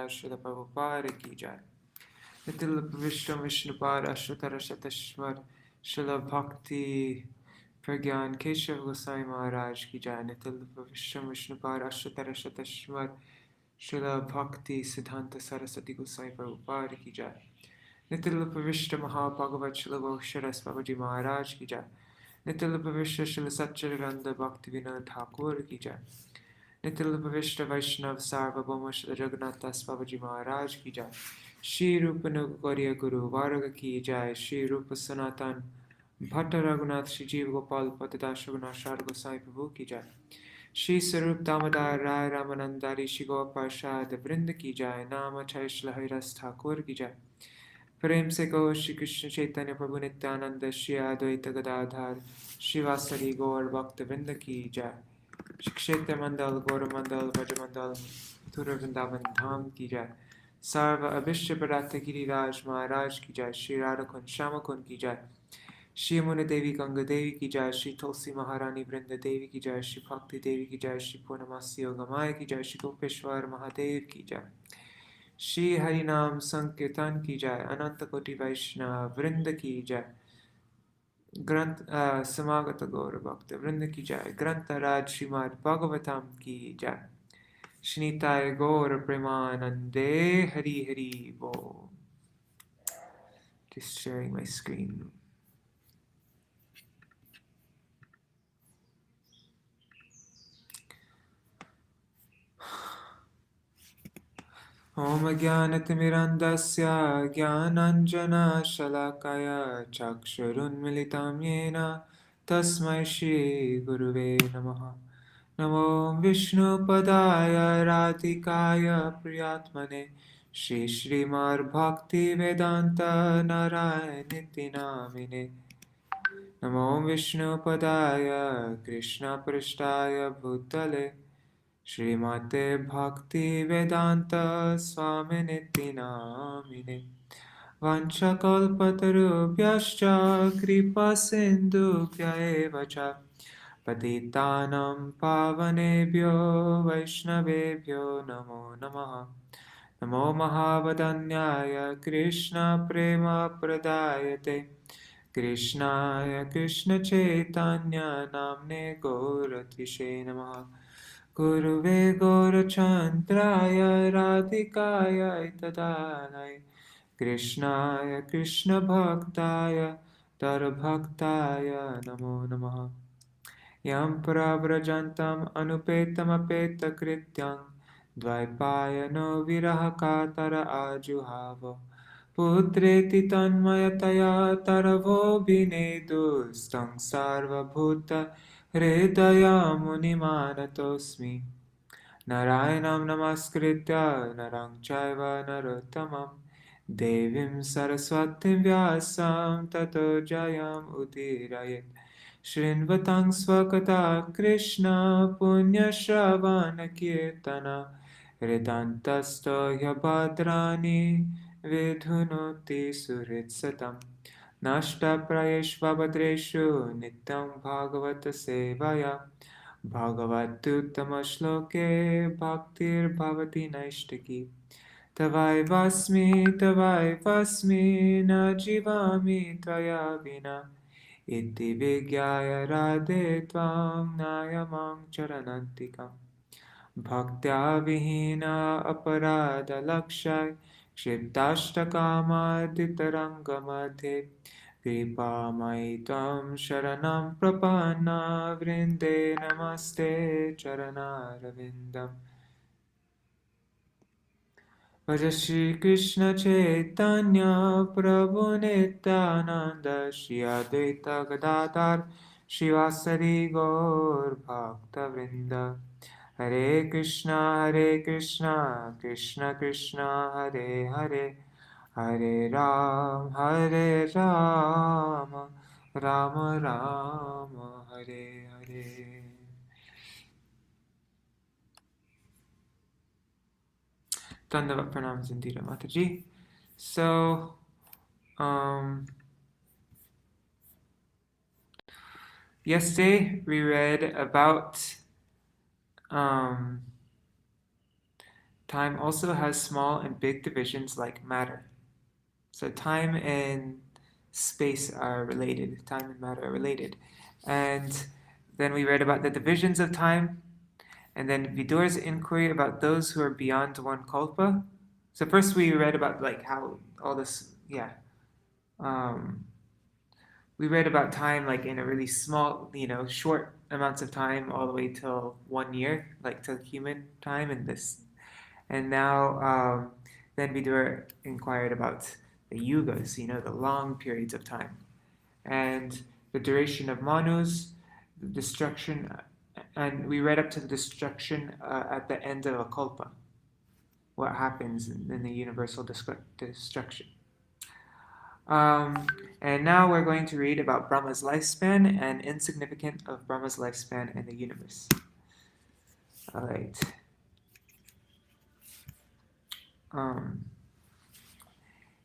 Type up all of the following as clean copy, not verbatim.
Maharaj Srila Prabhupada ki jai. Nitil Vishnu Vishnupad Ashvatara Shatashvar Srila Bhakti Pragyan Keshav Gosai Maharaj ki jai. Nitil Vishnu Vishnupad Ashvatara Shatashvar Srila Bhakti Siddhanta Saraswati Gosai Prabhupada ki jai. Nitil Vishnu Mahabhagavat Srila Vaksharas Babaji Maharaj ki jai. Nitil Vishnu Srila Satchidananda Bhaktivinoda Thakur ki jai. Nitil Vishnu Vaishnav Sarvabhauma Srila Jagannath Das Babaji Maharaj ki jai. Shri Rupa Nugariya Guru Varga ki jai. Shri Rupa Sanatan Bhatta Raghunath Shri Jeev Gopal Patidas Raghunath Shar Gosai Prabhu ki jai. Shri Sarup Damodar Rai Ramanandari Shri Gaur Parshad Vrind ki jai. Nama Chai Shri Haridas Thakur ki jai. प्रेम से कहो श्री कृष्ण चैतन्य प्रभु नित्यानंद श्री अद्वैत गदाधर श्रीवासरी गौर भक्त वृंद की जय। श्री क्षेत्र मंडल गौर मंडल ब्रज मंडल मथुरा वृंदावन धाम की जय। सर्व अभिष्ट पदार्थ गिरिराज महाराज की जय। श्री राधा कुंज श्याम कुंज की जय। श्री मुनि देवी गंगा देवी की जय। श्री तुलसी महारानी वृंद देवी की जय। श्री भक्ति देवी की जय। श्री पूर्णमासी योगमाया की जय। श्री गोपेश्वर महादेव की जय। श्री हरि नाम संकीर्तन की जय। अनंत कोटि वैष्णव वृंद की जय। ग्रंथ समागत गौर भक्त वृंद की जय। ग्रंथ राज श्रीमद् भागवतम की जय। श्रीताय गौर प्रेमानंदे हरि हरि बोल। Just sharing my screen. Om Jnanatimirandasya Jnananjana Shalakaya Chakshurunmilitam Yena Tasmai Shri Guruve Namaha. Namo Vishnu Padaya Radhikaya Priyatmane Shri Śrīmad Bhakti Vedanta Narayaniti Namine. Namo Vishnu Padaya Krishna Prishtaya Bhutale Śrīmate Bhakti Vedanta Swaminiti Namine. Vanchakalpatarubhyascha kripa sindhubhya eva cha patitanam pavanebhyo vaishnavebhyo namo namaha. Namo mahavadanyaya Krishna prema pradayate Krishnaya Krishna chaitanya namne gauratishe namaha. Guruve Gaurachandraya Radhikaya Tadalai Krishnaya Krishna Bhaktaya Tarabhaktaya Namo Namaha. Yam Pravrajantam Anupetam Apeta Krityam Dvaipayano Virahakatara Ajuhava Putreti Tanmayataya Taravo Binedu Stang Sarva Bhuta Hridaya Munimanatosmi. Narayanam Namaskritya Narang Chaiva Narottamam Devim Saraswatim Vyasam Tato Jayam Udirayet. Shrinvatang Swakata Krishna Punya Shravana Kirtana Ridantasto Yabhadrani Vidhunoti Suritsatam. Nashta Prayeshvabhadreshu Nityam Bhagavata Sevaya Bhagavatuttama Shloke Bhaktir Bhavati Naishtaki. Tavai vasmi na jivami tvaya vina iti vigyaya radhe tvam nayamam charanantikam. Bhaktya vihina aparada lakshay kshiptastakama ditarangamadhe kripa maitam sharanam prapanna vrinde namaste charanarvindam. Bhaja Shri Krishna Chaitanya Prabhu Nityananda Shri Advaita Gadadhar Shivasari Gaur Bhakta Vrinda. Hare Krishna Krishna Krishna Hare Hare Hare Ram Rama Rama Hare Hare. Dandavat pranams Indira Mataji. So, yesterday we read about Time also has small and big divisions like matter. So time and space are related. Time and matter are related. And then we read about the divisions of time, and then Vidur's inquiry about those who are beyond one kalpa. So first we read about like how all this, um, we read about time like in a really small, short amounts of time all the way till 1 year, like till human time in this. And now, then Vidur inquired about the yugas, the long periods of time, and the duration of manus, the destruction, and we read up to the destruction at the end of a kalpa, what happens in the universal destruction. And now we're going to read about Brahma's lifespan and insignificance of Brahma's lifespan in the universe. All right.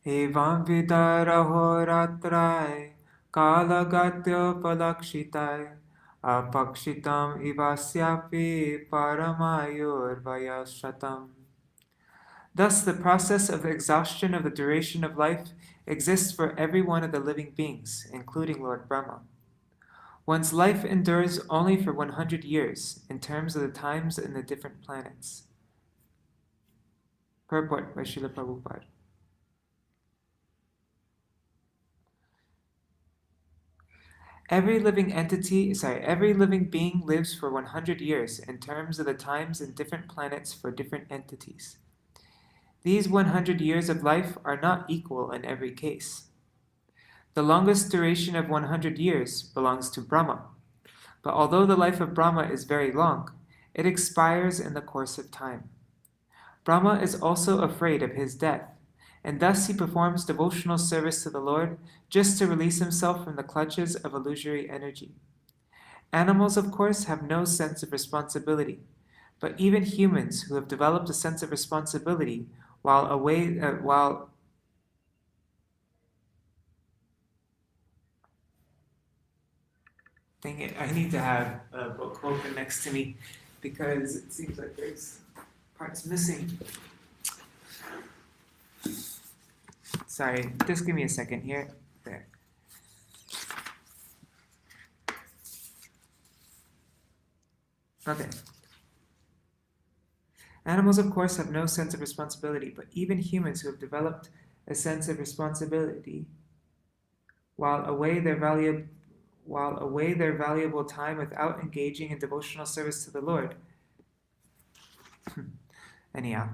Evam vidarahoratrai kalagatyopalakshitai apakshitam ivasyapi paramayurvayashatam. Thus, the process of exhaustion of the duration of life exists for every one of the living beings, including Lord Brahma. One's life endures only for 100 years in terms of the times in the different planets. Purport by Srila Prabhupada. Every living being lives for 100 years in terms of the times in different planets for different entities. These 100 years of life are not equal in every case. The longest duration of 100 years belongs to Brahma, but although the life of Brahma is very long, it expires in the course of time. Brahma is also afraid of his death, and thus he performs devotional service to the Lord just to release himself from the clutches of illusory energy. Animals, of course, have no sense of responsibility, but even humans who have developed a sense of responsibility Dang it, I need to have a book open next to me because it seems like there's parts missing. Sorry, just give me a second here. There. Okay. Animals, of course, have no sense of responsibility, but even humans who have developed a sense of responsibility while away their valuable time without engaging in devotional service to the Lord. Anyhow,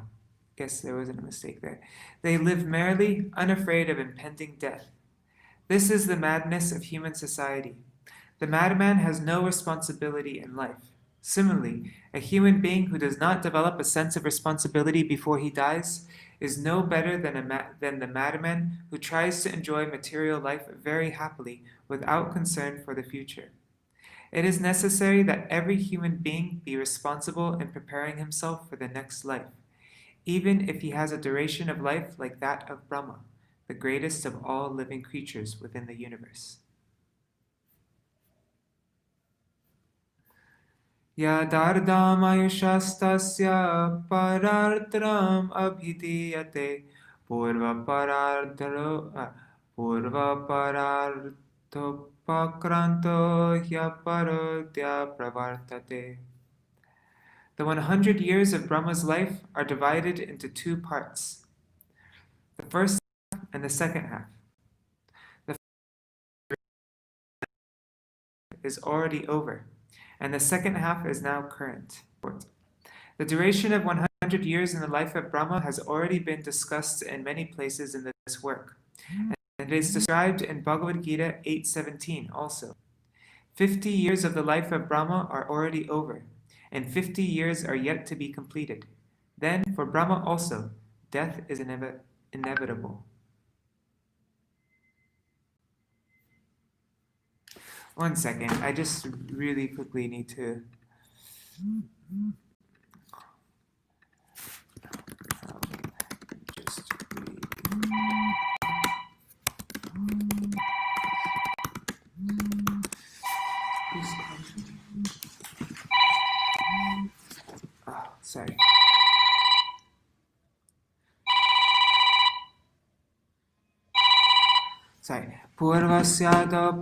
guess there wasn't a mistake there. They live merrily, unafraid of impending death. This is the madness of human society. The madman has no responsibility in life. Similarly, a human being who does not develop a sense of responsibility before he dies is no better than the madman who tries to enjoy material life very happily without concern for the future. It is necessary that every human being be responsible in preparing himself for the next life, even if he has a duration of life like that of Brahma, the greatest of all living creatures within the universe. Yadardam ayushastasya parartram abhidiyate purva pararthopakranto hyaparodya pravartate. The 100 years of Brahma's life are divided into two parts, the first half and the second half. The first half is already over, and the second half is now current. The duration of 100 years in the life of Brahma has already been discussed in many places in this work, and it is described in Bhagavad Gita 8:17 also. 50 years of the life of Brahma are already over, and 50 years are yet to be completed. Then, for Brahma also, death is inevitable. One second, I just really quickly need to... sorry. Purvasyada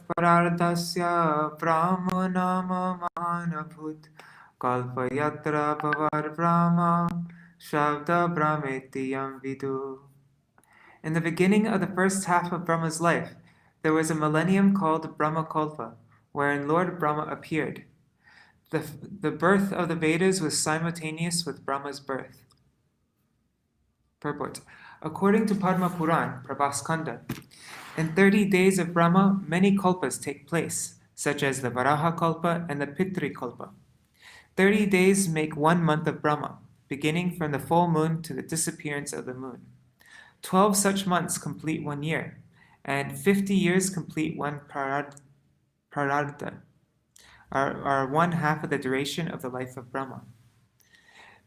parardasya brahmanama manabhut kalpayatra bhavar brahma shabda brahmetiyam vidu. In the beginning of the first half of Brahma's life, there was a millennium called Brahmakalpa, wherein Lord Brahma appeared. The birth of the Vedas was simultaneous with Brahma's birth. Purport. According to Padma Puran, Prabhaskanda, in 30 days of Brahma, many kalpas take place, such as the Varaha Kalpa and the Pitri Kalpa. 30 days make 1 month of Brahma, beginning from the full moon to the disappearance of the moon. 12 such months complete 1 year, and 50 years complete one prarartha, are 1/2 of the duration of the life of Brahma.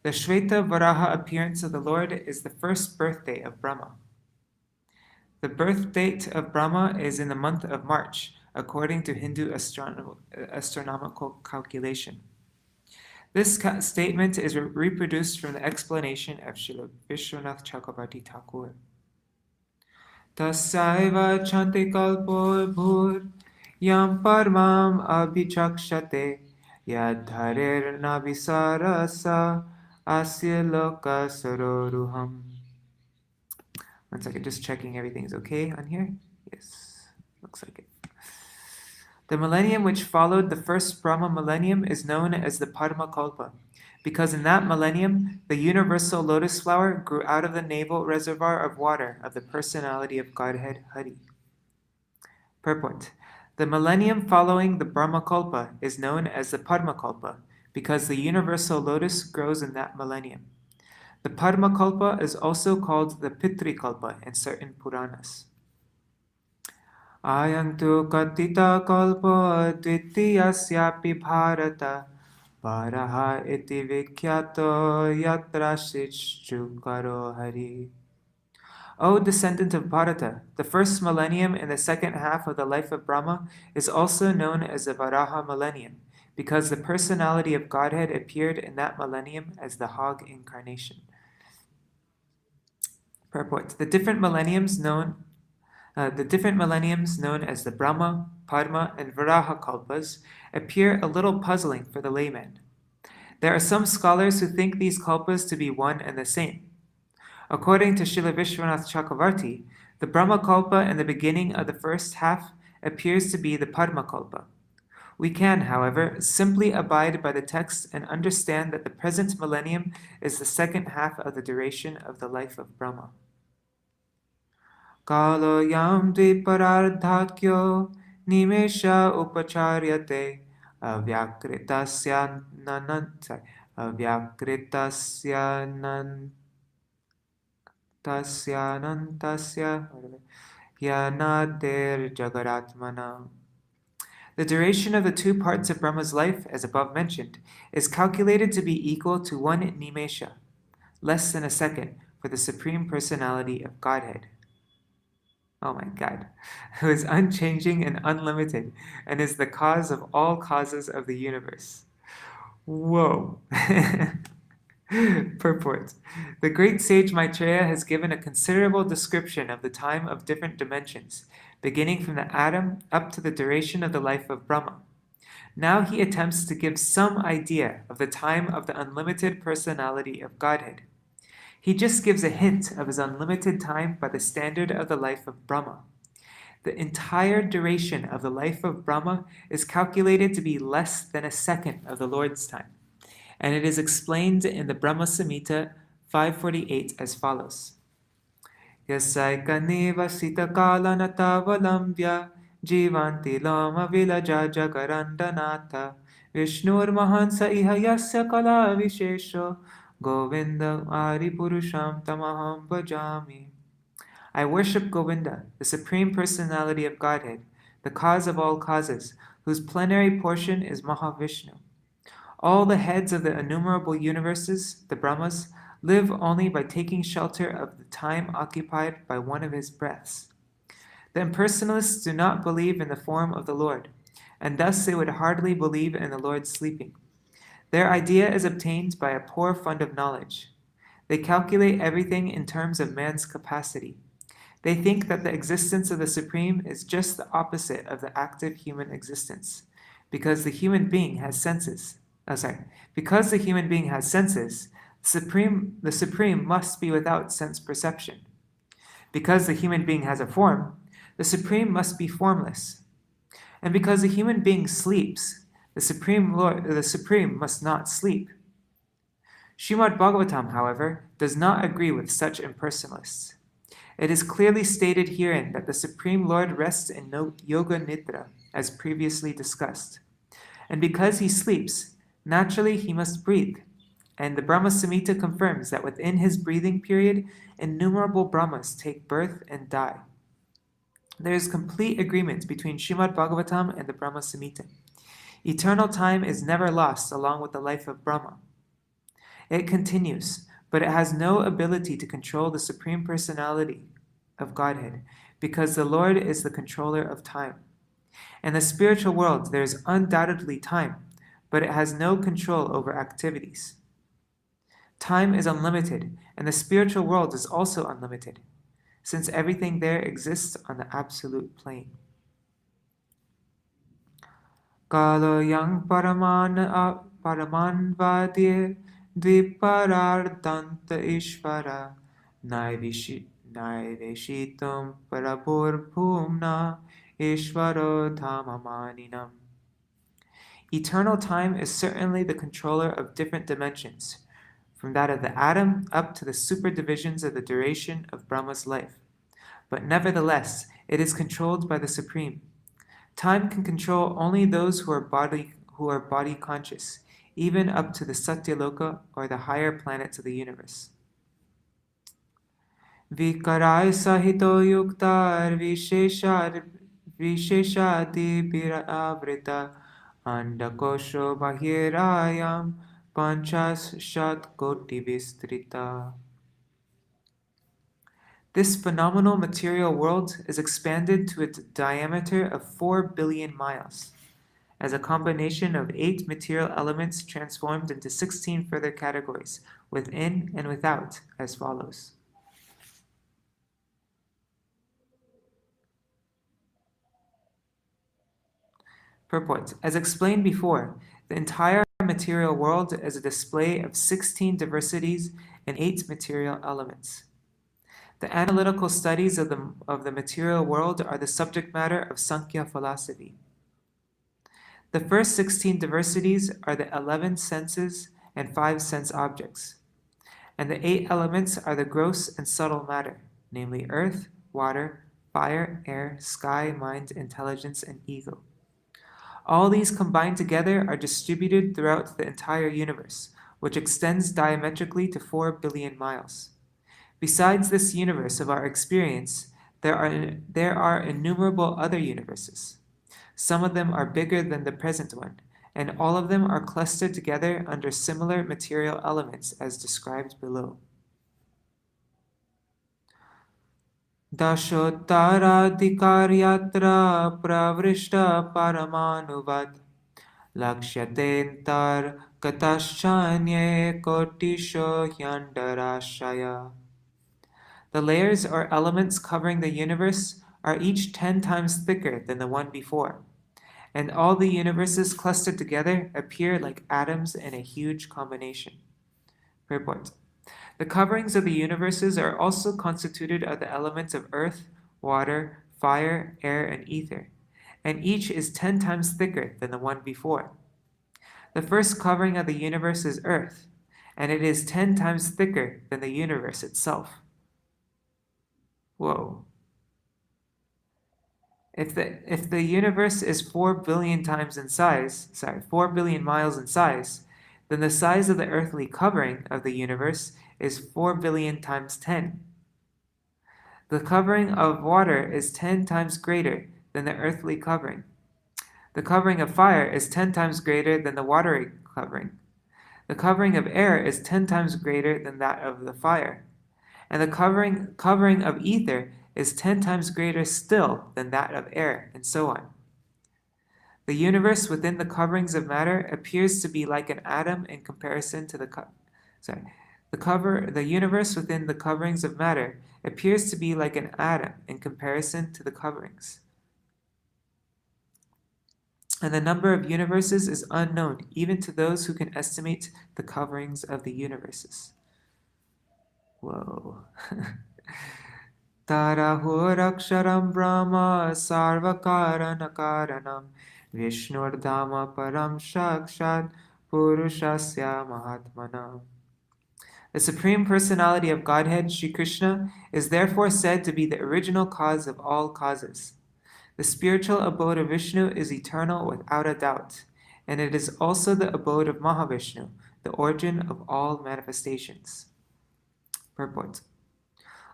The Shveta Varaha appearance of the Lord is the first birthday of Brahma. The birth date of Brahma is in the month of March, according to Hindu astronomical calculation. This statement is reproduced from the explanation of Srila Vishwanath Chakravarti Thakur. Tasyaiva chanti kalpo bhur yam parmam abhichakshate yadharer navisarasa asya loka saroruham. 1 second, just checking everything's okay on here. Yes, looks like it. The millennium which followed the first Brahma millennium is known as the Padma Kalpa, because in that millennium, the universal lotus flower grew out of the navel reservoir of water of the personality of Godhead Hari. Purport. The millennium following the Brahma Kalpa is known as the Padma Kalpa, because the universal lotus grows in that millennium. The Padma Kalpa is also called the Pitri Kalpa in certain Puranas. Ayantu katita kalpa dvitiyasyapi bharata varaha iti vikyato yatra shichukaro hari. O descendant of Bharata, the first millennium in the second half of the life of Brahma is also known as the Varaha millennium, because the personality of Godhead appeared in that millennium as the hog incarnation. Purport. The different millenniums known as the Brahma, Padma, and Varaha Kalpas appear a little puzzling for the layman. There are some scholars who think these kalpas to be one and the same. According to Srila Vishwanath Chakravarti, the Brahma Kalpa in the beginning of the first half appears to be the Padma Kalpa. We can, however, simply abide by the text and understand that the present millennium is the second half of the duration of the life of Brahma. Kalo yam dviparardhakyo nimesha upacharyate avyakritasya nantasya yanader jagaratmana. The duration of the two parts of Brahma's life, as above mentioned, is calculated to be equal to 1 nimesha, less than a second, for the Supreme Personality of Godhead. Oh my God, who is unchanging and unlimited, and is the cause of all causes of the universe. Whoa. Purport. The great sage Maitreya has given a considerable description of the time of different dimensions, beginning from the atom up to the duration of the life of Brahma. Now he attempts to give some idea of the time of the unlimited personality of Godhead. He just gives a hint of his unlimited time by the standard of the life of Brahma. The entire duration of the life of Brahma is calculated to be less than a second of the Lord's time, and it is explained in the Brahma Samhita 548 as follows. Yasaikaniva sitakala natavalambya jivanti lama vilaja jagarandanatha Vishnur mahansa iha yasya kala vishesho Govinda Adi Purusham Tamaham Bhajami. I worship Govinda, the Supreme Personality of Godhead, the cause of all causes, whose plenary portion is Mahavishnu. All the heads of the innumerable universes, the Brahmas, live only by taking shelter of the time occupied by one of his breaths. The impersonalists do not believe in the form of the Lord, and thus they would hardly believe in the Lord sleeping. Their idea is obtained by a poor fund of knowledge. They calculate everything in terms of man's capacity. They think that the existence of the Supreme is just the opposite of the active human existence, because the human being has senses. Because the human being has senses, the Supreme must be without sense perception. Because the human being has a form, the Supreme must be formless. And because the human being sleeps, the Supreme must not sleep. Śrīmad-Bhāgavatam, however, does not agree with such impersonalists. It is clearly stated herein that the Supreme Lord rests in Yoga Nidra, as previously discussed. And because he sleeps, naturally he must breathe. And the Brahma Samhita confirms that within his breathing period, innumerable Brahmas take birth and die. There is complete agreement between Śrīmad-Bhāgavatam and the Brahma Samhita. Eternal time is never lost along with the life of Brahma. It continues, but it has no ability to control the Supreme Personality of Godhead, because the Lord is the controller of time. In the spiritual world, there is undoubtedly time, but it has no control over activities. Time is unlimited, and the spiritual world is also unlimited, since everything there exists on the absolute plane. Kalo yang paramanvadir dviparardanta ishvara naiveshitum parapurpumna ishvaro dhamamaninam. Eternal time is certainly the controller of different dimensions, from that of the atom up to the superdivisions of the duration of Brahma's life. But nevertheless, it is controlled by the Supreme. Time can control only those who are body conscious, even up to the Satyaloka or the higher planets of the universe. Vikarai sahito yuktar visheshadi avrita andakosho bahirayam panchas shat koti vistrita. This phenomenal material world is expanded to its diameter of 4 billion miles, as a combination of 8 material elements transformed into 16 further categories, within and without, as follows. Purport. As explained before, the entire material world is a display of 16 diversities and 8 material elements. The analytical studies of the material world are the subject matter of Sankhya philosophy. The first 16 diversities are the 11 senses and 5 sense objects, and the 8 elements are the gross and subtle matter, namely earth, water, fire, air, sky, mind, intelligence, and ego. All these combined together are distributed throughout the entire universe, which extends diametrically to 4 billion miles. Besides this universe of our experience, there are innumerable other universes. Some of them are bigger than the present one, and all of them are clustered together under similar material elements as described below. Dashottaradhikaryatra pravrishta paramanuvad lakshatentar kataschanye kotisho hyandarashaya. The layers or elements covering the universe are each 10 times thicker than the one before, and all the universes clustered together appear like atoms in a huge combination. Purport. The coverings of the universes are also constituted of the elements of earth, water, fire, air, and ether, and each is 10 times thicker than the one before. The first covering of the universe is earth, and it is 10 times thicker than the universe itself. Whoa. If the universe is 4 billion times in size, 4 billion miles in size, then the size of the earthly covering of the universe is 4 billion times 10. The covering of water is 10 times greater than the earthly covering. The covering of fire is 10 times greater than the watery covering. The covering of air is 10 times greater than that of the fire. And the covering of ether is 10 times greater still than that of air, and so on. The universe within the coverings of matter appears to be like an atom in comparison to the The universe within the coverings of matter appears to be like an atom in comparison to the coverings. And the number of universes is unknown, even to those who can estimate the coverings of the universes. Whoa. Tarahuraksharam Brahma Sarvakaranakaranam Vishnurdhama Param Shakshat Purushasya Mahatmanam. The Supreme Personality of Godhead, Shri Krishna, is therefore said to be the original cause of all causes. The spiritual abode of Vishnu is eternal without a doubt, and it is also the abode of Mahavishnu, the origin of all manifestations. Purport.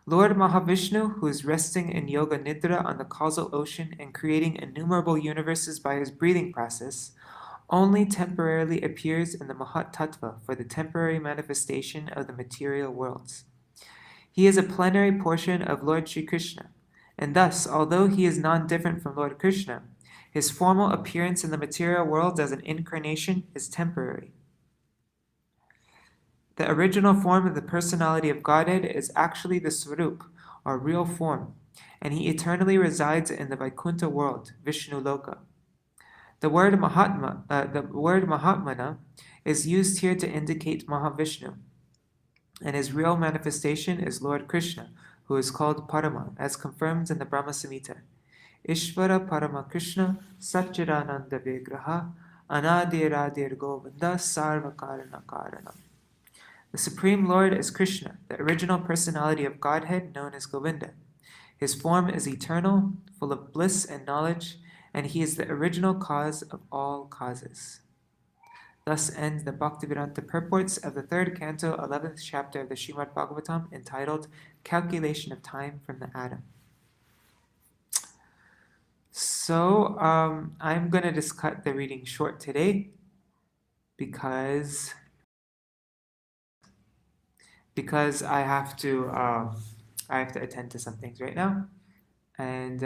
Lord Mahavishnu, who is resting in Yoga Nidra on the causal ocean and creating innumerable universes by his breathing process, only temporarily appears in the Mahat Tattva for the temporary manifestation of the material worlds. He is a plenary portion of Lord Shri Krishna, and thus, although he is non-different from Lord Krishna, his formal appearance in the material world as an incarnation is temporary. The original form of the personality of Godhead is actually the Swarup, or real form, and he eternally resides in the Vaikuntha world, Vishnu Loka. The word Mahatmana is used here to indicate Mahavishnu, and his real manifestation is Lord Krishna, who is called Parama, as confirmed in the Brahma Samhita. Ishvara Parama Krishna Satchidananda Vigraha Anadiradir Govinda Sarvakarana Karanam. The Supreme Lord is Krishna, the original personality of Godhead known as Govinda. His form is eternal, full of bliss and knowledge, and he is the original cause of all causes. Thus ends the Bhaktivedanta purports of the 3rd canto, 11th chapter of the Śrīmad-Bhāgavatam, entitled Calculation of Time from the Atom. So, I'm going to just cut the reading short today because I have to attend to some things right now, and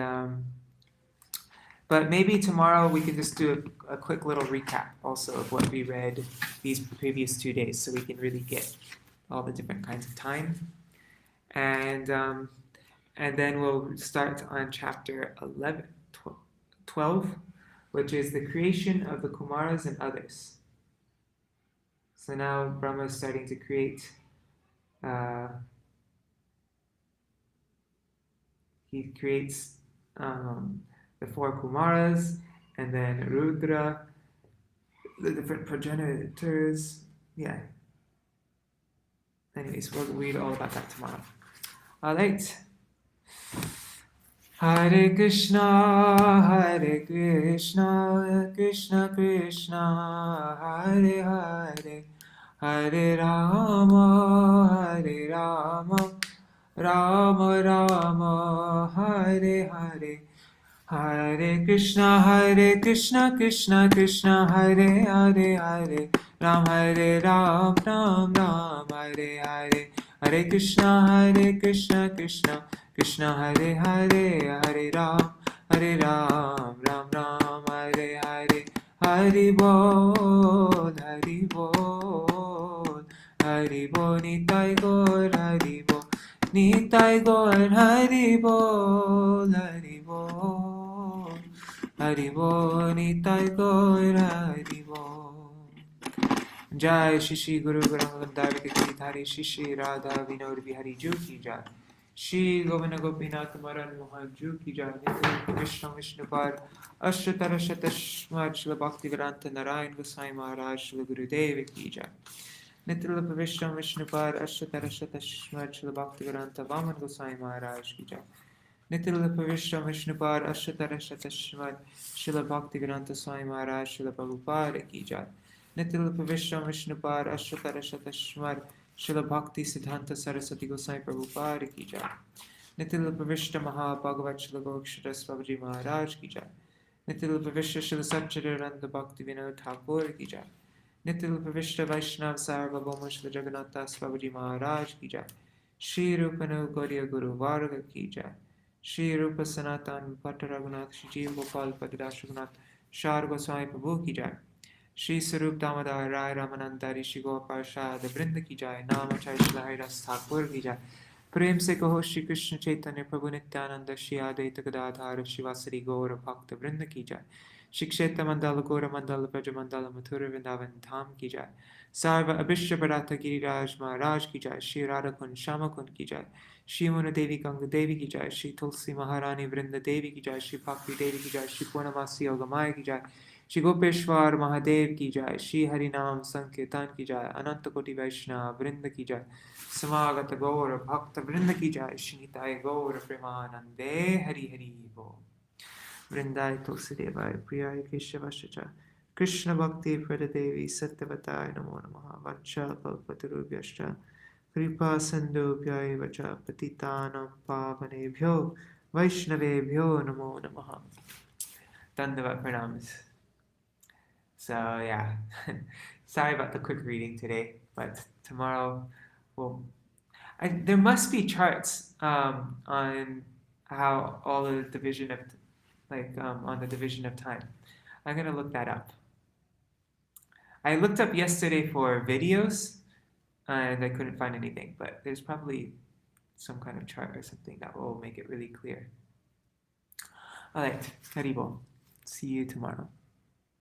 but maybe tomorrow we can just do a quick little recap also of what we read these previous 2 days, so we can really get all the different kinds of time, and then we'll start on chapter 12, which is the creation of the Kumaras and others. So now Brahma is starting to create. He creates the 4 Kumaras, and then Rudra, the different progenitors. Yeah. Anyways, we'll read all about that tomorrow. All right. Hare Krishna, Krishna Krishna, Hare Hare, Hare Rama, Rama Rama, Hare Hare, Hare Krishna, Krishna Krishna, Hare Hare, Hare Ram, Ram Ram, Hare Hare, Hare Krishna, Krishna Krishna, Hare Hare, Hare Ram, Ram Ram, Hare Hare, Hari Bol, Hari Bol, Hari Bol, Nitai Gaur, Hari Bol, Nitai Gaur, Hari Bol, Hari Bol, Hari Bol, Nitai Gaur, Hari Bol. Jai Shri Guru Gauranga Dhari Shri Radha Vinod Bihari Ju Ki Jai. Shri Govinda Gopinath Maran Mohan Ju Ki Jai. Nityam Krishna Vishnupad Ashtatara Shatashmad Shri Bhaktivedanta Narayan Gosai Maharaj Shri Gurudev Ki Jai. Nityam Krishna Vishnupad Ashtatara Shatashmad Shri Bhaktivedanta Vaman Gosai Maharaj Ki Jai. Nityam Krishna Vishnupad Ashtatara Shatashmad Shri Bhaktivedanta Swami Maharaj Shri Prabhupada Ki Jai. Nityam Krishna Vishnupad Ashtatara Shatashmad Srila Bhakti Siddhanta Saraswati Gosai Prabhupada Ki Jai. Nityam Pravishta Maha-Bhagavat Srila Gokshara Swabhaji Maharaj Ki Jai. Nityam Pravishta Srila Satchidananda Bhakti Vinod Thakur Ki Jai. Nityam Pravishta Vaishnav Sarvabhauma Srila Jagannatha Swabhaji Maharaj Ki Jai. Shri Rupanu Gauriya Guru Varga Ki Jai. Shri Rupa Sanatan Bhatta Raghunath Shri Jeev Gopal Padirash Raghunath Shar Goswami Prabhu Ki Jai. Shri Sarup Damodar Rai Ramananda Rishi Gopal the Vrinda ki jai, Nama Chai Shri Ras Thakur ki jai. प्रेम से कहो श्री कृष्ण चैतन्य प्रभु नित्यानंद श्री अद्वैत गदाधर शिवासरी गौर भक्त वृंद की जाय। श्री क्षेत्र मंडल गौर मंडल ब्रज मंडल मथुर वृंदावन धाम की जाय। सर्व अभिष्ट बरात गिरिराज महाराज की जाय। श्री राधा कुंड श्याम कुंड की जाय। श्री मुन देवी गंग देवी की जाय। श्री तुलसी महारानी वृंद देवी की जाय। श्री भक्ति देवी की जाय। श्री पूर्णमासी योगमाया की जाय। श्री गोपेश्वर महादेव की जाय। श्री हरिनाम संकीर्तन की जाय। अनंत कोटि वैष्णव वृंद की जाय। समागत गौर भक्त वृंद की जाय। श्री निताय गौर प्रेमानंदे हरि हरि बोल। वृंदाय तुलसीदेवाय प्रियाय केशवस्य च कृष्ण भक्ति प्रददेवी सत्यवताय नमो नमः। वंशकल्पतरुभ्यश्च कृपा सिन्धुभ्यैव च पतितानां पावनेभ्यो वैष्णवेभ्यो नमो नमः। Dandavat pranams. So yeah, sorry about the quick reading today, but tomorrow there must be charts on how all of the division of on the division of time. I'm gonna look that up. I looked up yesterday for videos and I couldn't find anything, but there's probably some kind of chart or something that will make it really clear. All right, Haribo. See you tomorrow.